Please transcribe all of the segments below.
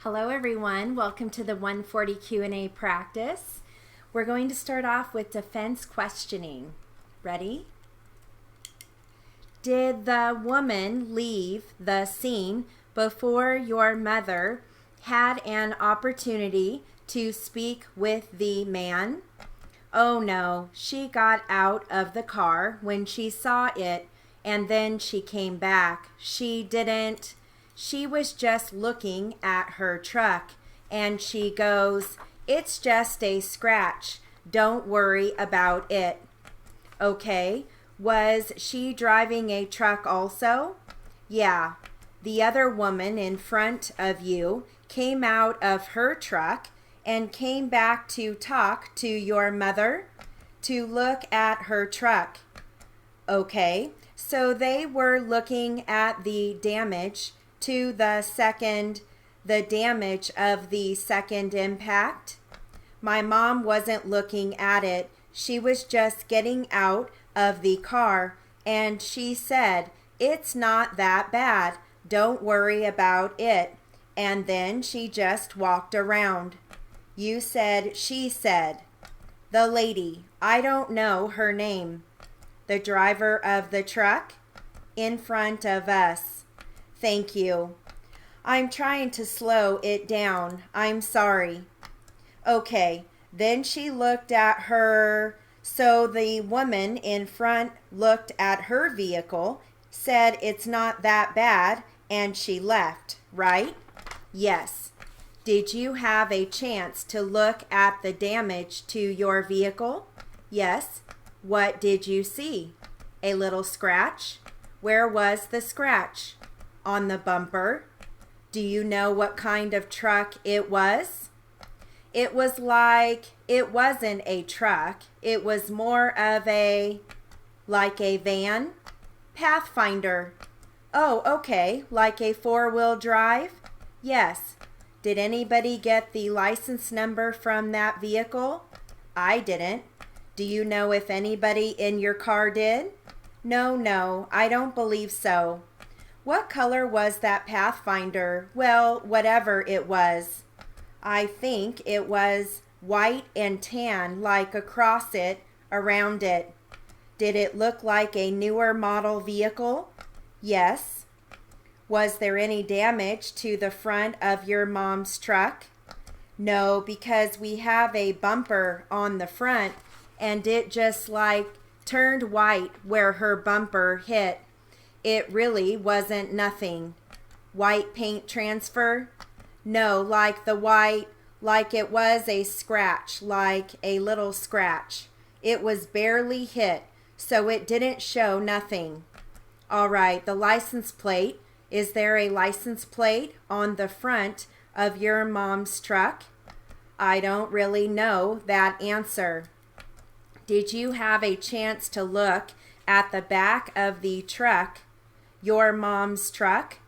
Hello everyone, welcome to the 140 Q&A practice. We're going to start off with defense questioning. Ready? Did the woman leave the scene before your mother had an opportunity to speak with the man? Oh no, she got out of the car when she saw it and then she came back. She was just looking at her truck and she goes, "It's just a scratch. Don't worry about it." Okay, was she driving a truck also? Yeah, the other woman in front of you came out of her truck and came back to talk to your mother to look at her truck. Okay, so they were looking at the damage to the damage of the second impact. My mom wasn't looking at it. She was just getting out of the car and she said, "It's not that bad. Don't worry about it." And then she just walked around. You said she said. The lady, I don't know her name. The driver of the truck? In front of us. Thank you. I'm trying to slow it down. I'm sorry. Okay, then she looked at her. So the woman in front looked at her vehicle, said it's not that bad, and she left, right? Yes. Did you have a chance to look at the damage to your vehicle? Yes. What did you see? A little scratch? Where was the scratch? On the bumper. Do you know what kind of truck it was? It wasn't a truck. It was more of like a van. Pathfinder. Oh, okay, like a four-wheel drive? Yes. Did anybody get the license number from that vehicle? I didn't. Do you know if anybody in your car did? No, I don't believe so. What color was that Pathfinder? Well, whatever it was. I think it was white and tan, like across it, around it. Did it look like a newer model vehicle? Yes. Was there any damage to the front of your mom's truck? No, because we have a bumper on the front and it just turned white where her bumper hit. It really wasn't nothing. White paint transfer? No, like it was a scratch, like a little scratch. It was barely hit, so it didn't show nothing. All right, the license plate. Is there a license plate on the front of your mom's truck? I don't really know that answer. Did you have a chance to look at the back of the truck? Your mom's truck?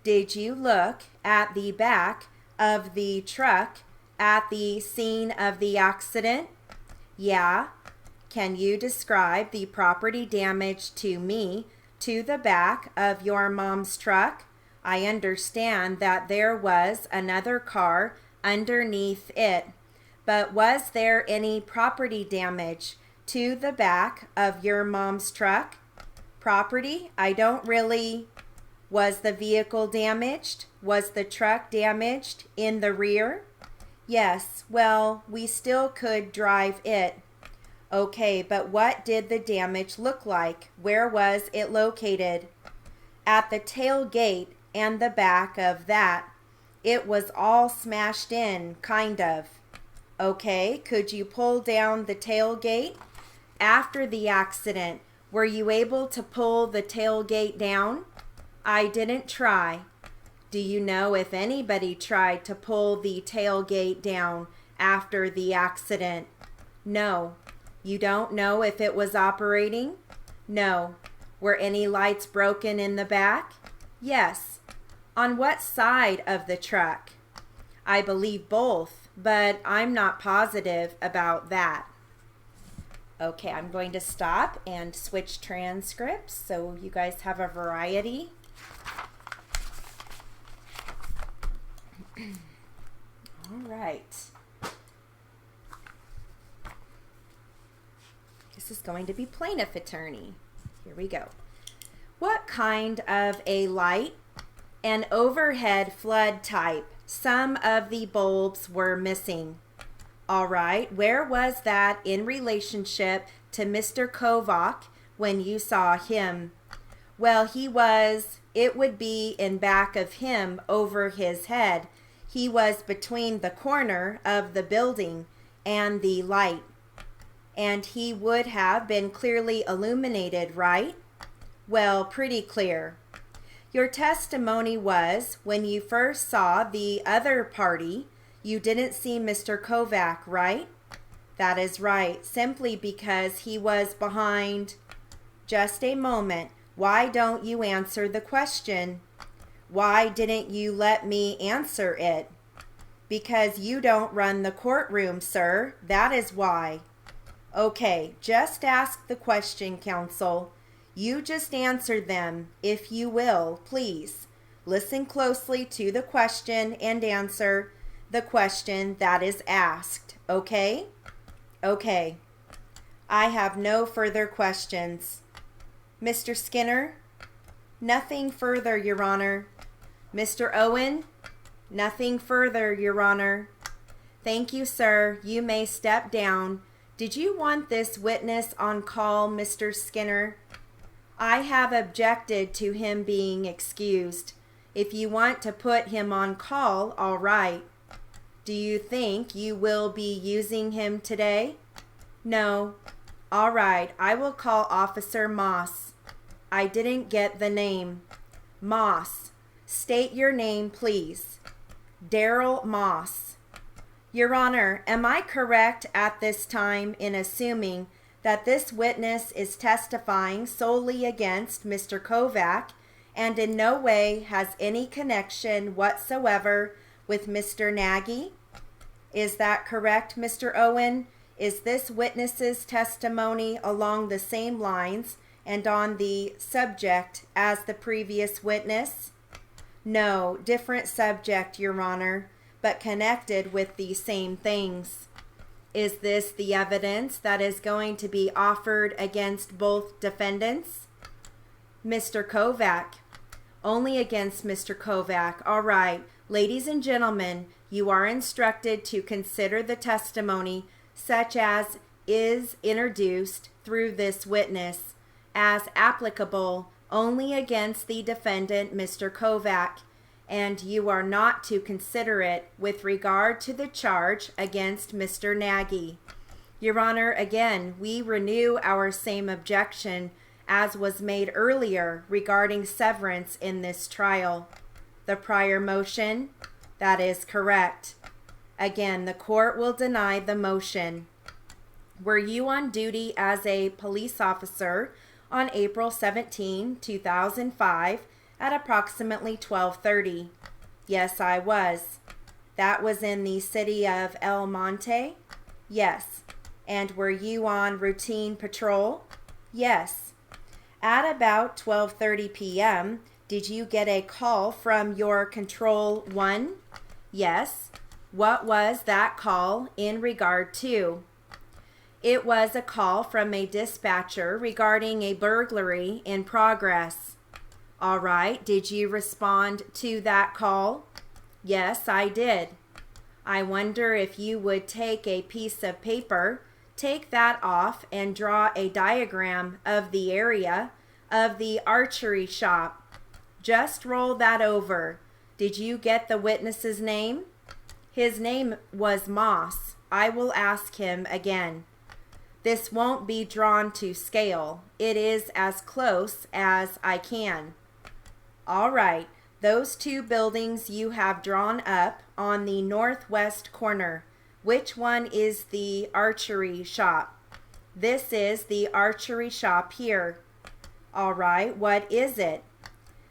Did you look at the back of the truck at the scene of the accident? Yeah. Can you describe the property damage to me to the back of your mom's truck? I understand that there was another car underneath it, but was there any property damage to the back of your mom's truck? Property? Was the vehicle damaged? Was the truck damaged in the rear? Yes, well, we still could drive it. Okay, but what did the damage look like? Where was it located? At the tailgate and the back of that. It was all smashed in, kind of. Okay, could you pull down the tailgate? After the accident, were you able to pull the tailgate down? I didn't try. Do you know if anybody tried to pull the tailgate down after the accident? No. You don't know if it was operating? No. Were any lights broken in the back? Yes. On what side of the truck? I believe both, but I'm not positive about that. Okay, I'm going to stop and switch transcripts so you guys have a variety. All right. This is going to be plaintiff attorney. Here we go. What kind of a light? An overhead flood type. Some of the bulbs were missing. All right. Where was that in relationship to Mr. Kovac when you saw him? Well, it would be in back of him over his head. He was between the corner of the building and the light. And he would have been clearly illuminated, right? Well, pretty clear. Your testimony was when you first saw the other party, you didn't see Mr. Kovac, right? That is right, simply because he was behind. Just a moment. Why don't you answer the question? Why didn't you let me answer it? Because you don't run the courtroom, sir. That is why. Okay, just ask the question, counsel. You just answer them, if you will, please. Listen closely to the question and answer the question that is asked, okay? Okay. I have no further questions. Mr. Skinner? Nothing further, Your Honor. Mr. Owen? Nothing further, Your Honor. Thank you, sir. You may step down. Did you want this witness on call, Mr. Skinner? I have objected to him being excused. If you want to put him on call, all right. Do you think you will be using him today? No. All right, I will call Officer Moss. I didn't get the name. Moss. State your name, please. Darrell Moss. Your Honor, am I correct at this time in assuming that this witness is testifying solely against Mr. Kovac and in no way has any connection whatsoever with Mr. Nagy? Is that correct, Mr. Owen? Is this witness's testimony along the same lines and on the subject as the previous witness? No, different subject, Your Honor, but connected with the same things. Is this the evidence that is going to be offered against both defendants? Mr. Kovac. Only against Mr. Kovac. All right. Ladies and gentlemen, you are instructed to consider the testimony such as is introduced through this witness as applicable only against the defendant, Mr. Kovac, and you are not to consider it with regard to the charge against Mr. Nagy. Your Honor, again, we renew our same objection as was made earlier regarding severance in this trial. The prior motion, that is correct. Again, the court will deny the motion. Were you on duty as a police officer on April 17, 2005 at approximately 12:30? Yes, I was. That was in the city of El Monte? Yes. And were you on routine patrol? Yes. At about 12:30 p.m., did you get a call from your Control 1? Yes. What was that call in regard to? It was a call from a dispatcher regarding a burglary in progress. All right. Did you respond to that call? Yes, I did. I wonder if you would take a piece of paper, take that off, and draw a diagram of the area of the archery shop. Just roll that over. Did you get the witness's name? His name was Moss. I will ask him again. This won't be drawn to scale. It is as close as I can. All right. Those two buildings you have drawn up on the northwest corner. Which one is the archery shop? This is the archery shop here. All right. What is it?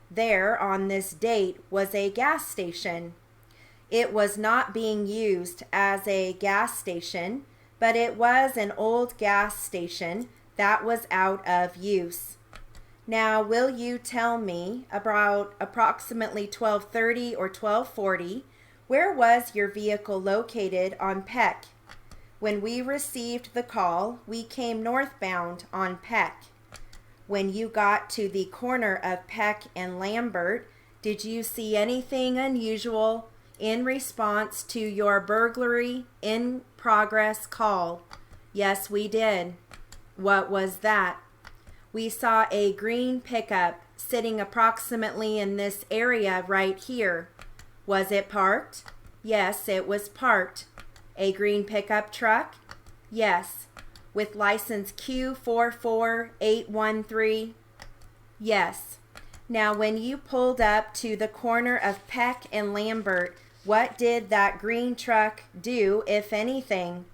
There on this date was a gas station. It was not being used as a gas station, but it was an old gas station that was out of use. Now, will you tell me about approximately 12:30 or 12:40 Where was your vehicle located on Peck? When we received the call, we came northbound on Peck. When you got to the corner of Peck and Lambert, did you see anything unusual in response to your burglary in progress call? Yes, we did. What was that? We saw a green pickup sitting approximately in this area right here. Was it parked? Yes, it was parked. A green pickup truck? Yes. With license Q44813? Yes. Now, when you pulled up to the corner of Peck and Lambert, what did that green truck do, if anything?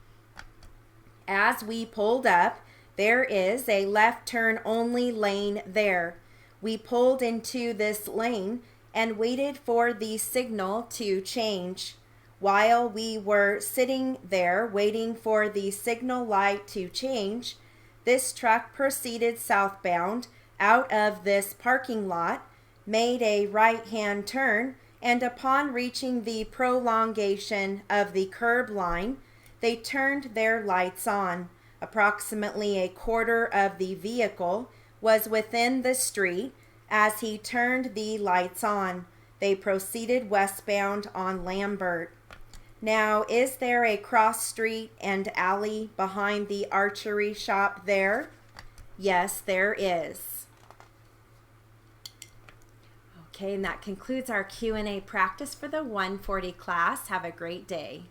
As we pulled up, there is a left turn only lane there. We pulled into this lane and waited for the signal to change. While we were sitting there waiting for the signal light to change, this truck proceeded southbound out of this parking lot, made a right-hand turn, and upon reaching the prolongation of the curb line, they turned their lights on. Approximately a quarter of the vehicle was within the street as he turned the lights on. They proceeded westbound on Lambert. Now, is there a cross street and alley behind the archery shop there? Yes, there is. Okay, and that concludes our Q&A practice for the 140 class. Have a great day.